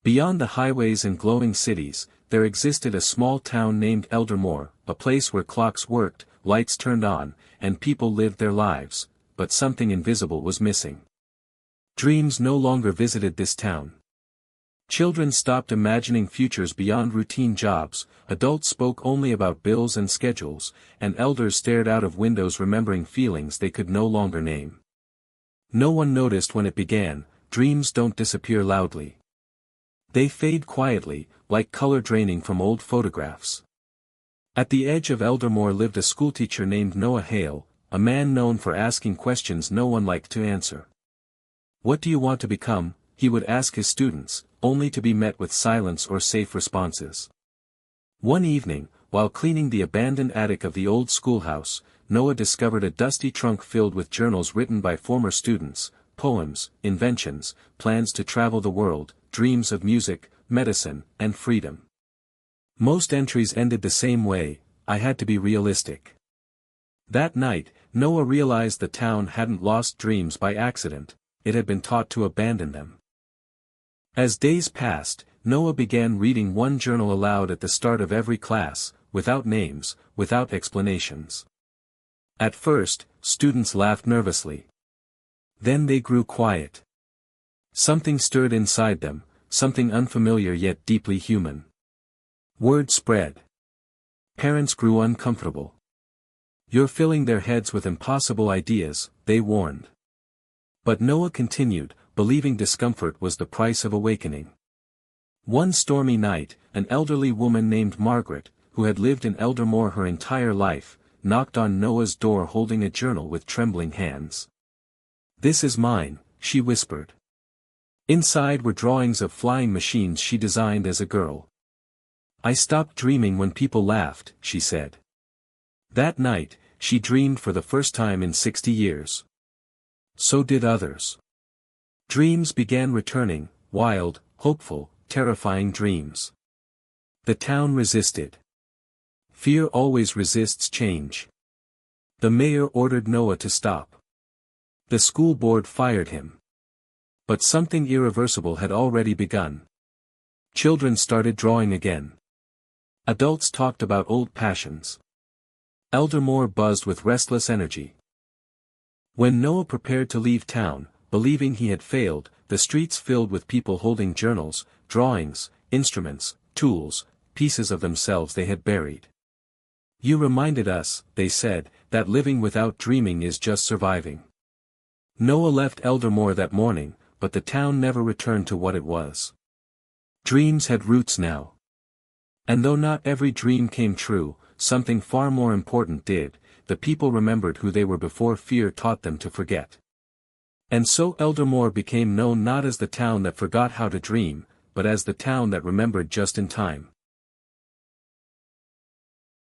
Beyond the highways and glowing cities, there existed a small town named Eldermore, a place where clocks worked, lights turned on, and people lived their lives, but something invisible was missing. Dreams no longer visited this town. Children stopped imagining futures beyond routine jobs, adults spoke only about bills and schedules, and elders stared out of windows remembering feelings they could no longer name. No one noticed when it began. Dreams don't disappear loudly. They fade quietly, like color draining from old photographs. At the edge of Eldermore lived a schoolteacher named Noah Hale, a man known for asking questions no one liked to answer. "What do you want to become?" he would ask his students, only to be met with silence or safe responses. One evening, while cleaning the abandoned attic of the old schoolhouse, Noah discovered a dusty trunk filled with journals written by former students, poems, inventions, plans to travel the world, dreams of music, medicine, and freedom. Most entries ended the same way: "I had to be realistic." That night, Noah realized the town hadn't lost dreams by accident, it had been taught to abandon them. As days passed, Noah began reading one journal aloud at the start of every class, without names, without explanations. At first, students laughed nervously. Then they grew quiet. Something stirred inside them, something unfamiliar yet deeply human. Word spread. Parents grew uncomfortable. "You're filling their heads with impossible ideas," they warned. But Noah continued, believing discomfort was the price of awakening. One stormy night, an elderly woman named Margaret, who had lived in Eldermore her entire life, knocked on Noah's door holding a journal with trembling hands. "This is mine," she whispered. Inside were drawings of flying machines she designed as a girl. "I stopped dreaming when people laughed," she said. That night, she dreamed for the first time in 60 years. So did others. Dreams began returning, wild, hopeful, terrifying dreams. The town resisted. Fear always resists change. The mayor ordered Noah to stop. The school board fired him. But something irreversible had already begun. Children started drawing again. Adults talked about old passions. Eldermore buzzed with restless energy. When Noah prepared to leave town, believing he had failed, the streets filled with people holding journals, drawings, instruments, tools, pieces of themselves they had buried. "You reminded us," they said, "that living without dreaming is just surviving." Noah left Eldermore that morning, but the town never returned to what it was. Dreams had roots now. And though not every dream came true, something far more important did: the people remembered who they were before fear taught them to forget. And so Eldermore became known not as the town that forgot how to dream, but as the town that remembered just in time.